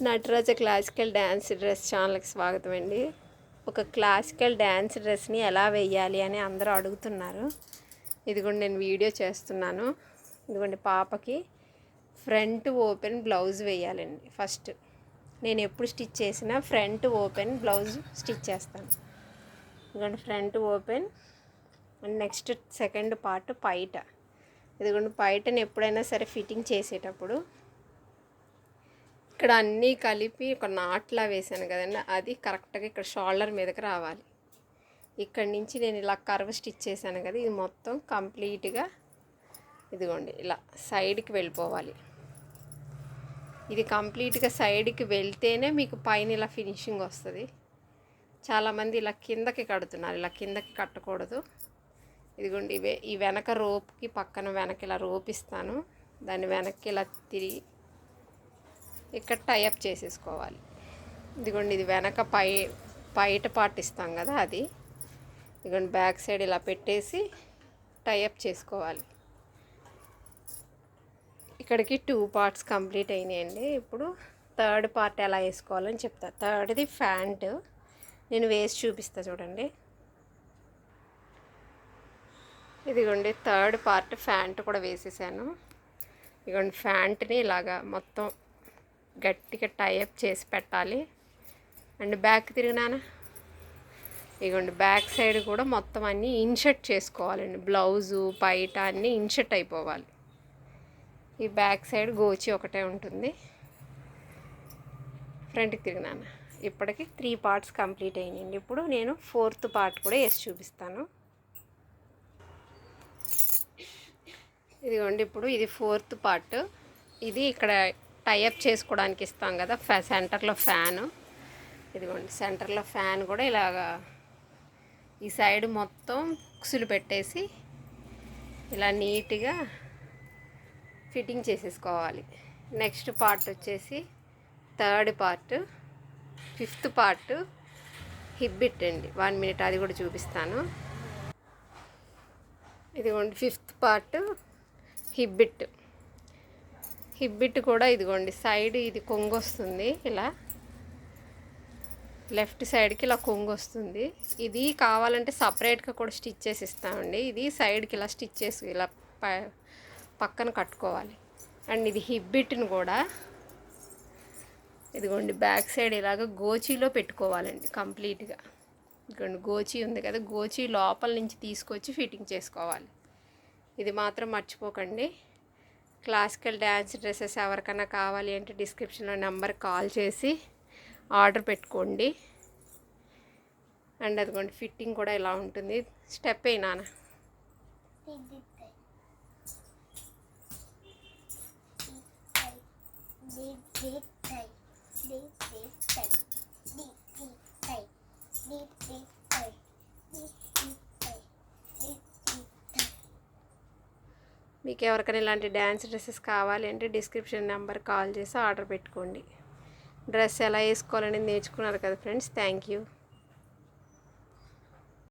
Nataraja classical dance dress ఛానల్కి స్వాగతం అండి. ఒక క్లాసికల్ డ్యాన్స్ డ్రెస్ని ఎలా వేయాలి అని అందరూ అడుగుతున్నారు. ఇదిగోండి నేను వీడియో చేస్తున్నాను. ఇదిగోండి పాపకి ఫ్రంట్ ఓపెన్ బ్లౌజ్ వేయాలండి. ఫస్ట్ నేను ఎప్పుడు స్టిచ్ చేసినా ఫ్రంట్ ఓపెన్ బ్లౌజ్ స్టిచ్ చేస్తాను. ఇదిగోండి front open and next second part పైట. ఇదిగోండి పైటని ఎప్పుడైనా సరే ఫిట్టింగ్ చేసేటప్పుడు ఇక్కడ అన్నీ కలిపి ఒక నాట్లా వేసాను కదండి, అది కరెక్ట్గా ఇక్కడ షోల్డర్ మీదకి రావాలి. ఇక్కడి నుంచి నేను ఇలా కర్వ్ స్టిచ్ చేశాను కదా, ఇది మొత్తం కంప్లీట్గా ఇదిగోండి ఇలా సైడ్కి వెళ్ళిపోవాలి. ఇది కంప్లీట్గా సైడ్కి వెళ్తేనే మీకు పైన ఇలా ఫినిషింగ్ వస్తుంది. చాలామంది ఇలా కిందకి కడుతున్నారు, ఇలా కిందకి కట్టకూడదు. ఇదిగోండి ఇవే ఈ వెనక రోప్కి పక్కన వెనక ఇలా రోప్ ఇస్తాను, దాన్ని వెనక్కి ఇలా తిరిగి ఇక్కడ టైఅప్ చేసేసుకోవాలి. ఇదిగోండి ఇది వెనక పైట పార్ట్ ఇస్తాం కదా, అది ఇదిగోండి బ్యాక్ సైడ్ ఇలా పెట్టేసి టైఅప్ చేసుకోవాలి. ఇక్కడికి 2 పార్ట్స్ కంప్లీట్ అయినాయండి. ఇప్పుడు థర్డ్ పార్ట్ ఎలా వేసుకోవాలని చెప్తా. థర్డ్ది ప్యాంట్ నేను వేసి చూపిస్తా చూడండి. ఇదిగోండి థర్డ్ పార్ట్ ప్యాంట్ కూడా వేసేసాను. ఇదిగోండి ప్యాంట్ని ఇలాగా మొత్తం గట్టిగా టైఅప్ చేసి పెట్టాలి. అండ్ బ్యాక్ తిరిగినానా, ఇదిగోండి బ్యాక్ సైడ్ కూడా మొత్తం అన్నీ ఇన్షర్ట్ చేసుకోవాలండి. బ్లౌజు పైట అన్నీ ఇన్షర్ట్ అయిపోవాలి. ఈ బ్యాక్ సైడ్ గోచి ఒకటే ఉంటుంది. ఫ్రంట్కి తిరిగినానా. ఇప్పటికి 3 పార్ట్స్ కంప్లీట్ అయినాయండి. ఇప్పుడు నేను 4th పార్ట్ కూడా వేసి చూపిస్తాను. ఇదిగోండి ఇప్పుడు ఇది 4th పార్ట్. ఇది ఇక్కడ టైఅప్ చేసుకోవడానికి ఇస్తాం కదా, సెంటర్లో ఫ్యాను. ఇదిగోండి సెంటర్లో ఫ్యాన్ కూడా ఇలాగా ఈ సైడ్ మొత్తం కుక్సులు పెట్టేసి ఇలా నీట్గా ఫిట్టింగ్ చేసేసుకోవాలి. నెక్స్ట్ పార్ట్ వచ్చేసి third part. 5th part hip bit అండి. 1 మినిట్ అది కూడా చూపిస్తాను. ఇదిగోండి 5th part hip bit. Hip bit కూడా ఇదిగోండి సైడ్ ఇది కొంగు వస్తుంది, ఇలా లెఫ్ట్ సైడ్కి ఇలా కొంగు వస్తుంది. ఇది కావాలంటే సపరేట్గా కూడా స్టిచ్ చేసి ఇస్తామండి. ఇది సైడ్కి ఇలా స్టిచ్ చేసి ఇలా పక్కన కట్టుకోవాలి. అండ్ ఇది హిప్ బిట్ని కూడా ఇదిగోండి బ్యాక్ సైడ్ ఇలాగ గోచీలో పెట్టుకోవాలండి కంప్లీట్గా. ఇదిగోండి గోచీ ఉంది కదా, గోచీ లోపల నుంచి తీసుకొచ్చి ఫిట్టింగ్ చేసుకోవాలి. ఇది మాత్రం మర్చిపోకండి. క్లాసికల్ డ్యాన్స్ డ్రెస్సెస్ ఎవరికైనా కావాలి అంటే డిస్క్రిప్షన్లో నెంబర్ కాల్ చేసి ఆర్డర్ పెట్టుకోండి. అండ్ అదిగోండి ఫిట్టింగ్ కూడా ఇలా ఉంటుంది. స్టెప్ అయినా మీకు ఎవరికైనా ఇలాంటి డ్యాన్స్ డ్రెస్సెస్ కావాలి అంటే డిస్క్రిప్షన్ నెంబర్ కాల్ చేసి ఆర్డర్ పెట్టుకోండి. డ్రెస్ ఎలా వేసుకోవాలని నేర్చుకున్నారు కదా ఫ్రెండ్స్. Thank you.